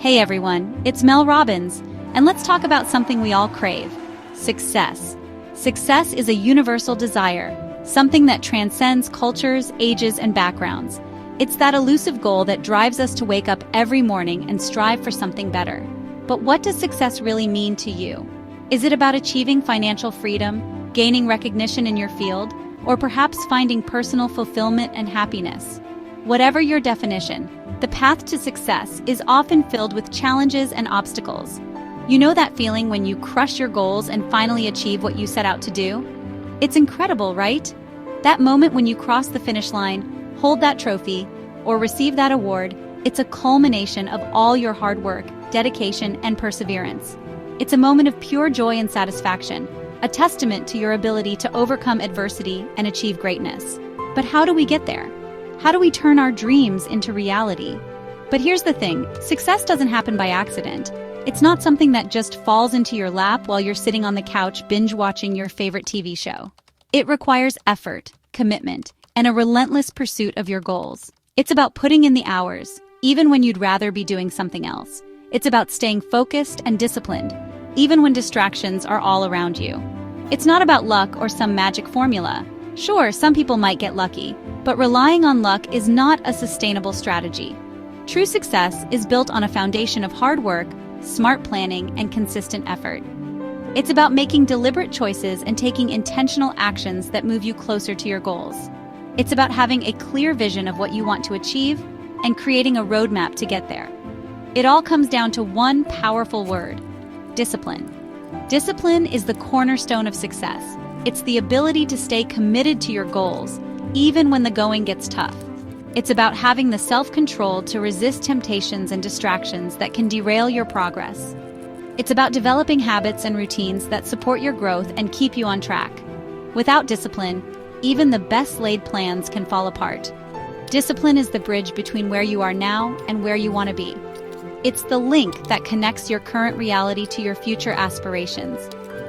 Hey everyone, it's Mel Robbins, and let's talk about something we all crave: success. Success is a universal desire, something that transcends cultures, ages, and backgrounds. It's that elusive goal that drives us to wake up every morning and strive for something better. But what does success really mean to you? Is it about achieving financial freedom, gaining recognition in your field, or perhaps finding personal fulfillment and happiness? Whatever your definition, the path to success is often filled with challenges and obstacles. You know that feeling when you crush your goals and finally achieve what you set out to do? It's incredible, right? That moment when you cross the finish line, hold that trophy, or receive that award, it's a culmination of all your hard work, dedication, and perseverance. It's a moment of pure joy and satisfaction, a testament to your ability to overcome adversity and achieve greatness. But how do we get there? How do we turn our dreams into reality? But here's the thing, success doesn't happen by accident. It's not something that just falls into your lap while you're sitting on the couch binge-watching your favorite TV show. It requires effort, commitment, and a relentless pursuit of your goals. It's about putting in the hours, even when you'd rather be doing something else. It's about staying focused and disciplined, even when distractions are all around you. It's not about luck or some magic formula. Sure, some people might get lucky, but relying on luck is not a sustainable strategy. True success is built on a foundation of hard work, smart planning, and consistent effort. It's about making deliberate choices and taking intentional actions that move you closer to your goals. It's about having a clear vision of what you want to achieve and creating a roadmap to get there. It all comes down to one powerful word: discipline. Discipline is the cornerstone of success. It's the ability to stay committed to your goals, even when the going gets tough. It's about having the self-control to resist temptations and distractions that can derail your progress. It's about developing habits and routines that support your growth and keep you on track. Without discipline, even the best-laid plans can fall apart. Discipline is the bridge between where you are now and where you want to be. It's the link that connects your current reality to your future aspirations.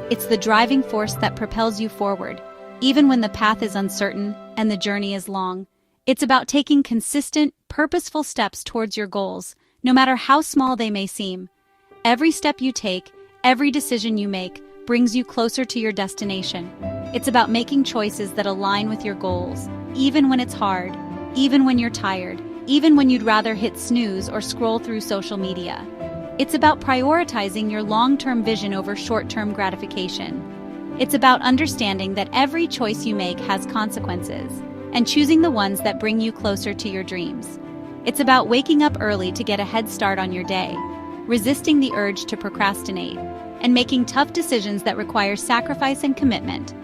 It's the driving force that propels you forward, even when the path is uncertain and the journey is long. It's about taking consistent, purposeful steps towards your goals, no matter how small they may seem. Every step you take, every decision you make, brings you closer to your destination. It's about making choices that align with your goals, even when it's hard, even when you're tired, even when you'd rather hit snooze or scroll through social media. It's about prioritizing your long-term vision over short-term gratification. It's about understanding that every choice you make has consequences, and choosing the ones that bring you closer to your dreams. It's about waking up early to get a head start on your day, resisting the urge to procrastinate, and making tough decisions that require sacrifice and commitment.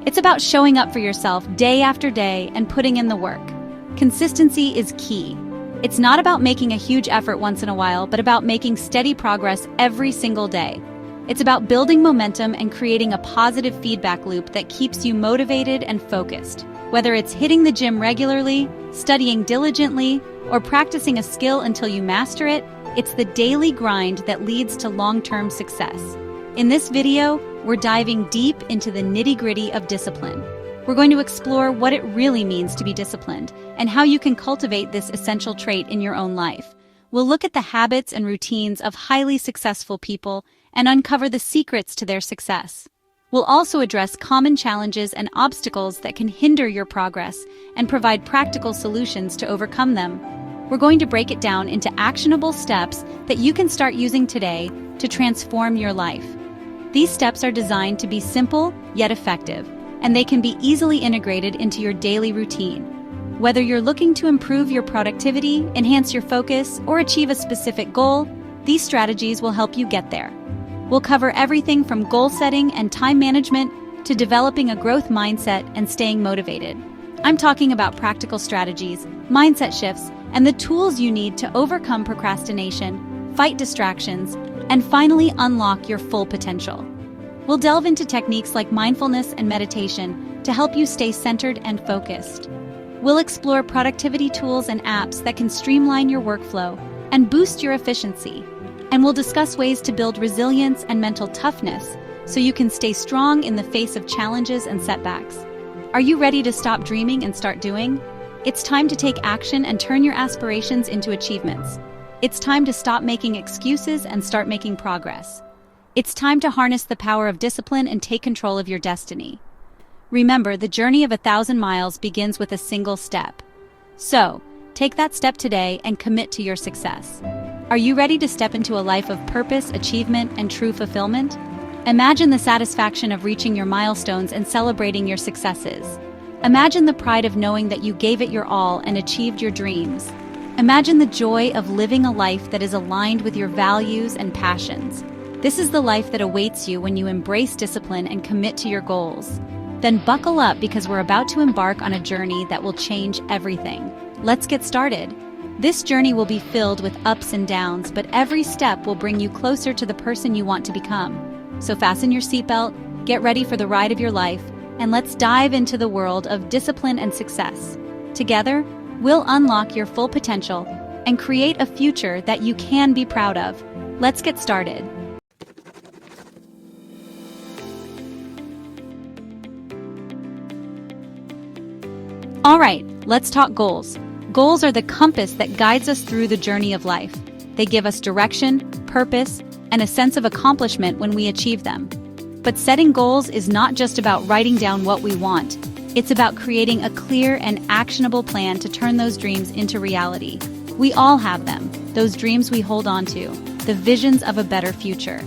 It's about showing up for yourself day after day and putting in the work. Consistency is key. It's not about making a huge effort once in a while, but about making steady progress every single day. It's about building momentum and creating a positive feedback loop that keeps you motivated and focused. Whether it's hitting the gym regularly, studying diligently, or practicing a skill until you master it, it's the daily grind that leads to long-term success. In this video, we're diving deep into the nitty-gritty of discipline. We're going to explore what it really means to be disciplined and how you can cultivate this essential trait in your own life. We'll look at the habits and routines of highly successful people and uncover the secrets to their success. We'll also address common challenges and obstacles that can hinder your progress and provide practical solutions to overcome them. We're going to break it down into actionable steps that you can start using today to transform your life. These steps are designed to be simple yet effective, and they can be easily integrated into your daily routine. Whether you're looking to improve your productivity, enhance your focus, or achieve a specific goal, these strategies will help you get there. We'll cover everything from goal setting and time management to developing a growth mindset and staying motivated. I'm talking about practical strategies, mindset shifts, and the tools you need to overcome procrastination, fight distractions, and finally unlock your full potential. We'll delve into techniques like mindfulness and meditation to help you stay centered and focused. We'll explore productivity tools and apps that can streamline your workflow and boost your efficiency. And we'll discuss ways to build resilience and mental toughness so you can stay strong in the face of challenges and setbacks. Are you ready to stop dreaming and start doing? It's time to take action and turn your aspirations into achievements. It's time to stop making excuses and start making progress. It's time to harness the power of discipline and take control of your destiny. Remember, the journey of 1,000 miles begins with a single step. So, take that step today and commit to your success. Are you ready to step into a life of purpose, achievement, and true fulfillment? Imagine the satisfaction of reaching your milestones and celebrating your successes. Imagine the pride of knowing that you gave it your all and achieved your dreams. Imagine the joy of living a life that is aligned with your values and passions. This is the life that awaits you when you embrace discipline and commit to your goals. Then buckle up, because we're about to embark on a journey that will change everything. Let's get started. This journey will be filled with ups and downs, but every step will bring you closer to the person you want to become. So fasten your seatbelt, get ready for the ride of your life, and let's dive into the world of discipline and success. Together, we'll unlock your full potential and create a future that you can be proud of. Let's get started. All right, let's talk goals. Goals are the compass that guides us through the journey of life. They give us direction, purpose, and a sense of accomplishment when we achieve them. But setting goals is not just about writing down what we want. It's about creating a clear and actionable plan to turn those dreams into reality. We all have them, those dreams we hold on to, the visions of a better future.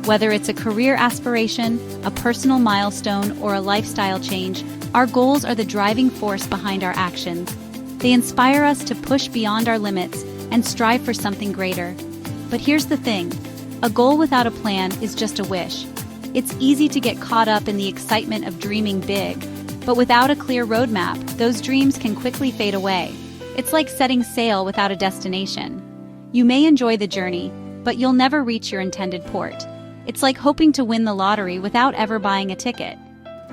Whether it's a career aspiration, a personal milestone, or a lifestyle change, our goals are the driving force behind our actions. They inspire us to push beyond our limits and strive for something greater. But here's the thing, a goal without a plan is just a wish. It's easy to get caught up in the excitement of dreaming big, but without a clear roadmap, those dreams can quickly fade away. It's like setting sail without a destination. You may enjoy the journey, but you'll never reach your intended port. It's like hoping to win the lottery without ever buying a ticket.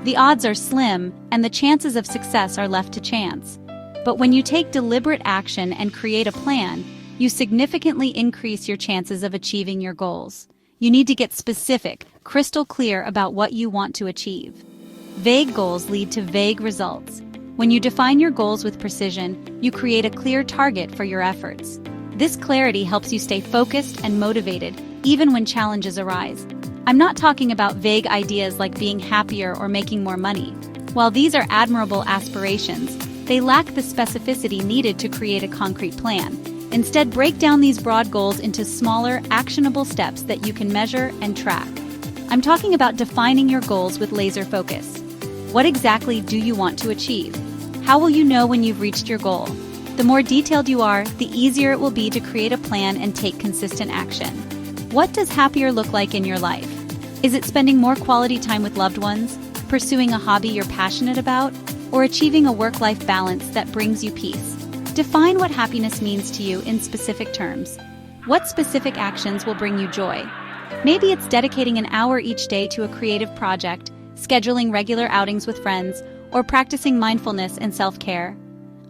The odds are slim, and the chances of success are left to chance. But when you take deliberate action and create a plan, you significantly increase your chances of achieving your goals. You need to get specific, crystal clear about what you want to achieve. Vague goals lead to vague results. When you define your goals with precision, you create a clear target for your efforts. This clarity helps you stay focused and motivated, even when challenges arise. I'm not talking about vague ideas like being happier or making more money. While these are admirable aspirations, they lack the specificity needed to create a concrete plan. Instead, break down these broad goals into smaller, actionable steps that you can measure and track. I'm talking about defining your goals with laser focus. What exactly do you want to achieve? How will you know when you've reached your goal? The more detailed you are, the easier it will be to create a plan and take consistent action. What does happier look like in your life? Is it spending more quality time with loved ones, pursuing a hobby you're passionate about, or achieving a work-life balance that brings you peace? Define what happiness means to you in specific terms. What specific actions will bring you joy? Maybe it's dedicating an hour each day to a creative project, scheduling regular outings with friends, or practicing mindfulness and self-care.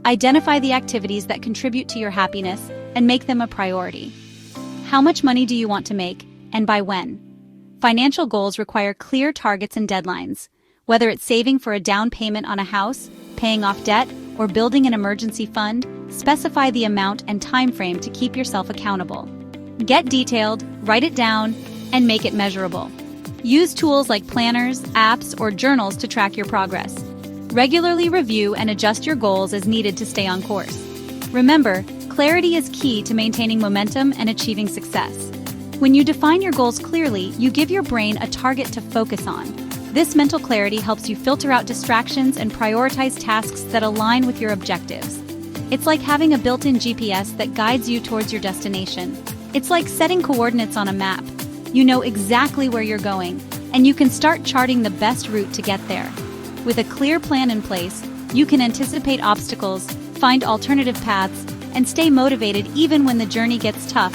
Identify the activities that contribute to your happiness and make them a priority. How much money do you want to make, and by when? Financial goals require clear targets and deadlines. Whether it's saving for a down payment on a house, paying off debt, or building an emergency fund, specify the amount and time frame to keep yourself accountable. Get detailed, write it down, and make it measurable. Use tools like planners, apps, or journals to track your progress. Regularly review and adjust your goals as needed to stay on course. Remember, clarity is key to maintaining momentum and achieving success. When you define your goals clearly, you give your brain a target to focus on. This mental clarity helps you filter out distractions and prioritize tasks that align with your objectives. It's like having a built-in GPS that guides you towards your destination. It's like setting coordinates on a map. You know exactly where you're going, and you can start charting the best route to get there. With a clear plan in place, you can anticipate obstacles, find alternative paths, and stay motivated even when the journey gets tough.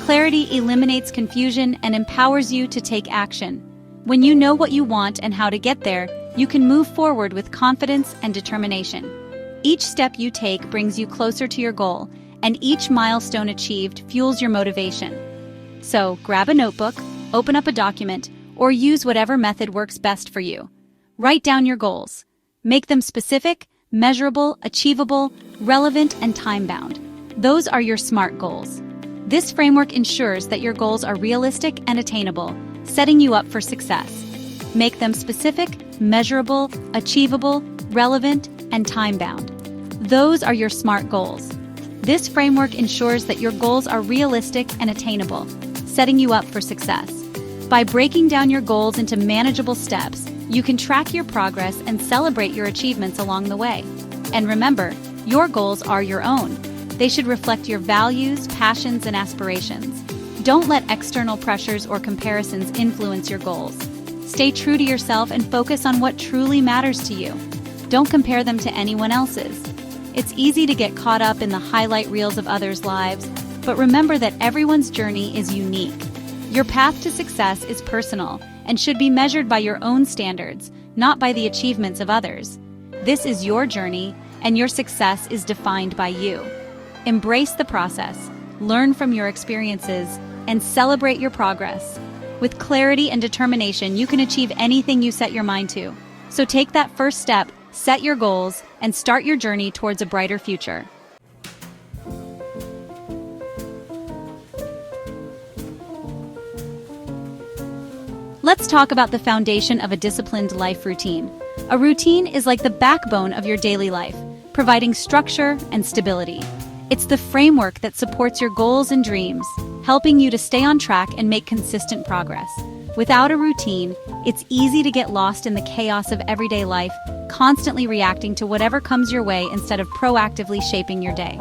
Clarity eliminates confusion and empowers you to take action. When you know what you want and how to get there, you can move forward with confidence and determination. Each step you take brings you closer to your goal, and each milestone achieved fuels your motivation. So, grab a notebook, open up a document, or use whatever method works best for you. Write down your goals. Make them specific, measurable, achievable, relevant, and time-bound. Those are your SMART goals. This framework ensures that your goals are realistic and attainable, setting you up for success. Make them specific, measurable, achievable, relevant, and time-bound. Those are your SMART goals. This framework ensures that your goals are realistic and attainable, setting you up for success. By breaking down your goals into manageable steps, you can track your progress and celebrate your achievements along the way. And remember, your goals are your own. They should reflect your values, passions, and aspirations. Don't let external pressures or comparisons influence your goals. Stay true to yourself and focus on what truly matters to you. Don't compare them to anyone else's. It's easy to get caught up in the highlight reels of others' lives, but remember that everyone's journey is unique. Your path to success is personal and should be measured by your own standards, not by the achievements of others. This is your journey, and your success is defined by you. Embrace the process, learn from your experiences, and celebrate your progress. With clarity and determination, you can achieve anything you set your mind to. So take that first step, set your goals, and start your journey towards a brighter future. Let's talk about the foundation of a disciplined life routine. A routine is like the backbone of your daily life, providing structure and stability. It's the framework that supports your goals and dreams, helping you to stay on track and make consistent progress. Without a routine, it's easy to get lost in the chaos of everyday life, constantly reacting to whatever comes your way instead of proactively shaping your day.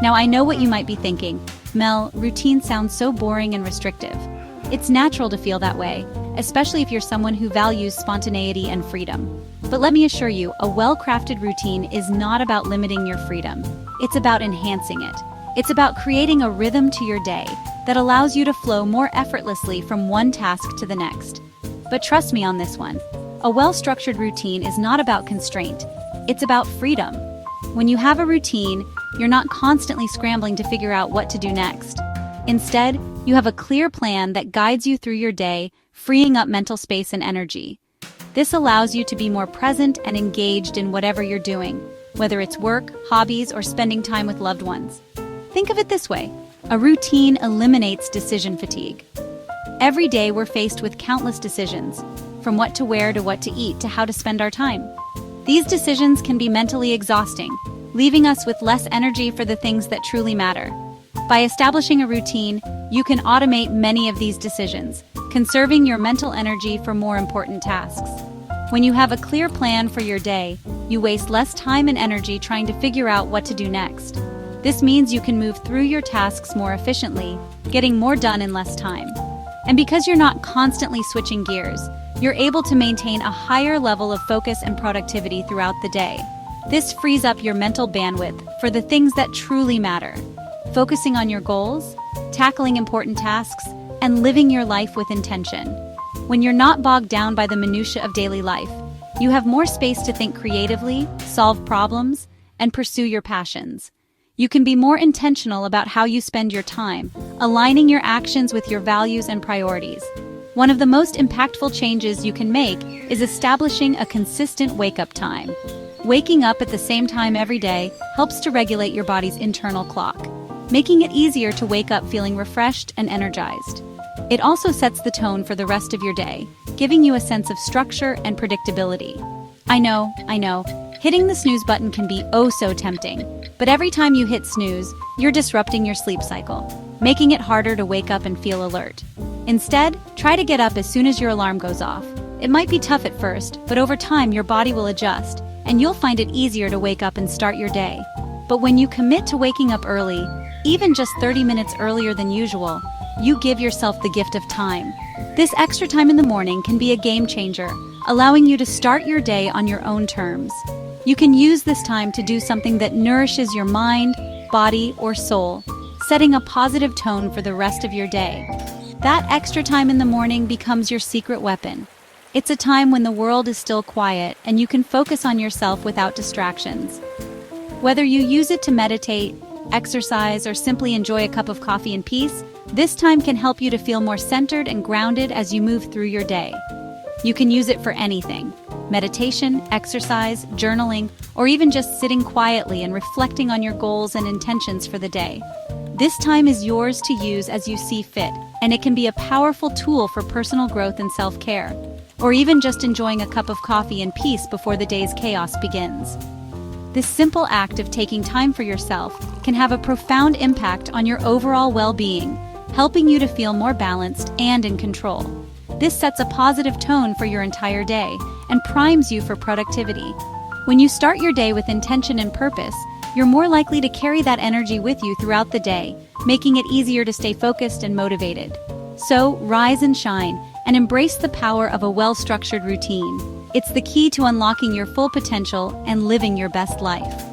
Now, I know what you might be thinking. Mel, routine sounds so boring and restrictive. It's natural to feel that way, especially if you're someone who values spontaneity and freedom. But let me assure you, a well-crafted routine is not about limiting your freedom. It's about enhancing it. It's about creating a rhythm to your day that allows you to flow more effortlessly from one task to the next. But trust me on this one. A well-structured routine is not about constraint. It's about freedom. When you have a routine, you're not constantly scrambling to figure out what to do next. Instead, you have a clear plan that guides you through your day, freeing up mental space and energy. This allows you to be more present and engaged in whatever you're doing, whether it's work, hobbies, or spending time with loved ones. Think of it this way: a routine eliminates decision fatigue. Every day we're faced with countless decisions, from what to wear to what to eat to how to spend our time. These decisions can be mentally exhausting, leaving us with less energy for the things that truly matter. By establishing a routine, you can automate many of these decisions, conserving your mental energy for more important tasks. When you have a clear plan for your day, you waste less time and energy trying to figure out what to do next. This means you can move through your tasks more efficiently, getting more done in less time. And because you're not constantly switching gears, you're able to maintain a higher level of focus and productivity throughout the day. This frees up your mental bandwidth for the things that truly matter, focusing on your goals, tackling important tasks, and living your life with intention. When you're not bogged down by the minutiae of daily life, you have more space to think creatively, solve problems, and pursue your passions. You can be more intentional about how you spend your time, aligning your actions with your values and priorities. One of the most impactful changes you can make is establishing a consistent wake-up time. Waking up at the same time every day helps to regulate your body's internal clock, making it easier to wake up feeling refreshed and energized. It also sets the tone for the rest of your day, giving you a sense of structure and predictability. I know, hitting the snooze button can be oh so tempting, but every time you hit snooze, you're disrupting your sleep cycle, making it harder to wake up and feel alert. Instead, try to get up as soon as your alarm goes off. It might be tough at first, but over time your body will adjust, and you'll find it easier to wake up and start your day. But when you commit to waking up early, even just 30 minutes earlier than usual, you give yourself the gift of time. This extra time in the morning can be a game changer, allowing you to start your day on your own terms. You can use this time to do something that nourishes your mind, body, or soul, setting a positive tone for the rest of your day. That extra time in the morning becomes your secret weapon. It's a time when the world is still quiet and you can focus on yourself without distractions. Whether you use it to meditate, exercise, or simply enjoy a cup of coffee in peace, this time can help you to feel more centered and grounded as you move through your day. You can use it for anything: meditation, exercise, journaling, or even just sitting quietly and reflecting on your goals and intentions for the day. This time is yours to use as you see fit, and it can be a powerful tool for personal growth and self-care, or even just enjoying a cup of coffee in peace before the day's chaos begins. This simple act of taking time for yourself can have a profound impact on your overall well-being, helping you to feel more balanced and in control. This sets a positive tone for your entire day and primes you for productivity. When you start your day with intention and purpose, you're more likely to carry that energy with you throughout the day, making it easier to stay focused and motivated. So, rise and shine, and embrace the power of a well-structured routine. It's the key to unlocking your full potential and living your best life.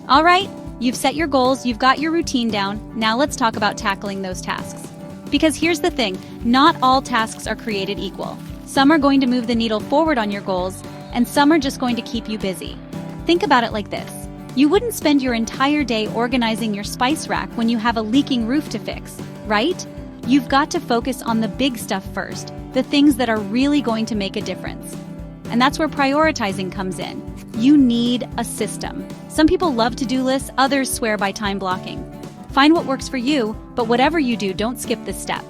All right, you've set your goals, you've got your routine down. Now let's talk about tackling those tasks. Because here's the thing, not all tasks are created equal. Some are going to move the needle forward on your goals, and some are just going to keep you busy. Think about it like this. You wouldn't spend your entire day organizing your spice rack when you have a leaking roof to fix, right? You've got to focus on the big stuff first, the things that are really going to make a difference. And that's where prioritizing comes in. You need a system. Some people love to-do lists, others swear by time blocking. Find what works for you, but whatever you do, don't skip this step.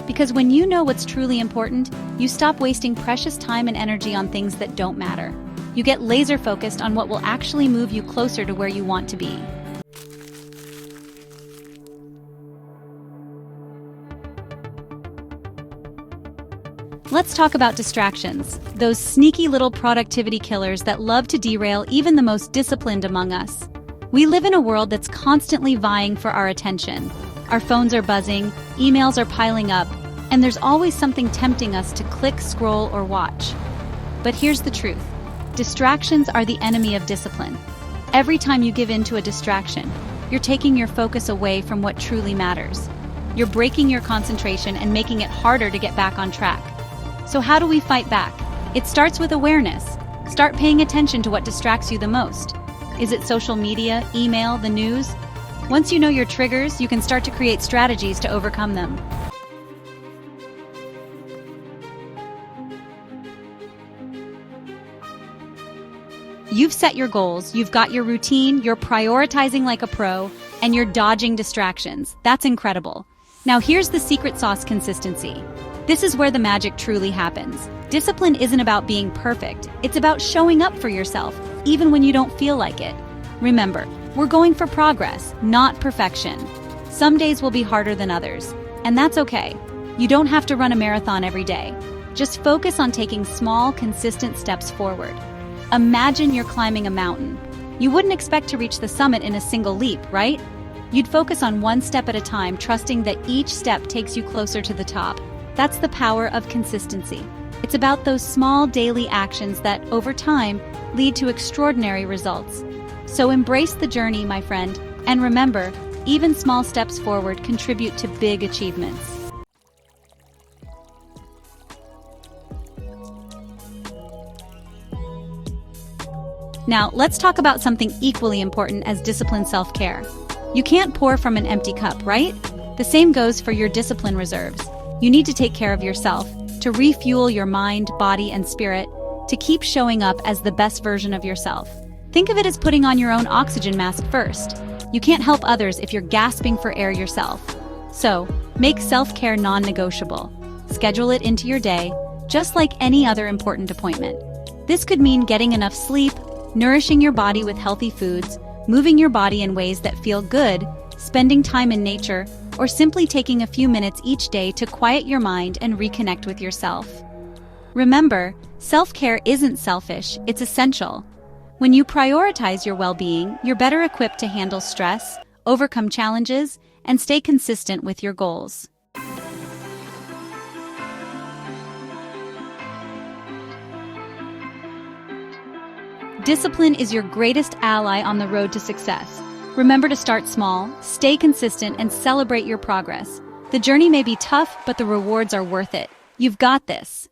Because when you know what's truly important, you stop wasting precious time and energy on things that don't matter. You get laser focused on what will actually move you closer to where you want to be. Let's talk about distractions, those sneaky little productivity killers that love to derail even the most disciplined among us. We live in a world that's constantly vying for our attention. Our phones are buzzing, emails are piling up, and there's always something tempting us to click, scroll, or watch. But here's the truth. Distractions are the enemy of discipline. Every time you give in to a distraction, you're taking your focus away from what truly matters. You're breaking your concentration and making it harder to get back on track. So how do we fight back? It starts with awareness. Start paying attention to what distracts you the most. Is it social media, email, the news? Once you know your triggers, you can start to create strategies to overcome them. You've set your goals, you've got your routine, you're prioritizing like a pro, and you're dodging distractions. That's incredible. Now here's the secret sauce: consistency. This is where the magic truly happens. Discipline isn't about being perfect. It's about showing up for yourself, even when you don't feel like it. Remember, we're going for progress, not perfection. Some days will be harder than others, and that's okay. You don't have to run a marathon every day. Just focus on taking small, consistent steps forward. Imagine you're climbing a mountain. You wouldn't expect to reach the summit in a single leap, right? You'd focus on one step at a time, trusting that each step takes you closer to the top. That's the power of consistency. It's about those small daily actions that, over time, lead to extraordinary results. So embrace the journey, my friend, and remember, even small steps forward contribute to big achievements. Now, let's talk about something equally important as disciplined self-care. You can't pour from an empty cup, right? The same goes for your discipline reserves. You need to take care of yourself, to refuel your mind, body, and spirit, to keep showing up as the best version of yourself. Think of it as putting on your own oxygen mask first. You can't help others if you're gasping for air yourself. So, make self-care non-negotiable. Schedule it into your day, just like any other important appointment. This could mean getting enough sleep, nourishing your body with healthy foods, moving your body in ways that feel good, spending time in nature, or simply taking a few minutes each day to quiet your mind and reconnect with yourself. Remember, self-care isn't selfish, it's essential. When you prioritize your well-being, you're better equipped to handle stress, overcome challenges, and stay consistent with your goals. Discipline is your greatest ally on the road to success. Remember to start small, stay consistent, and celebrate your progress. The journey may be tough, but the rewards are worth it. You've got this.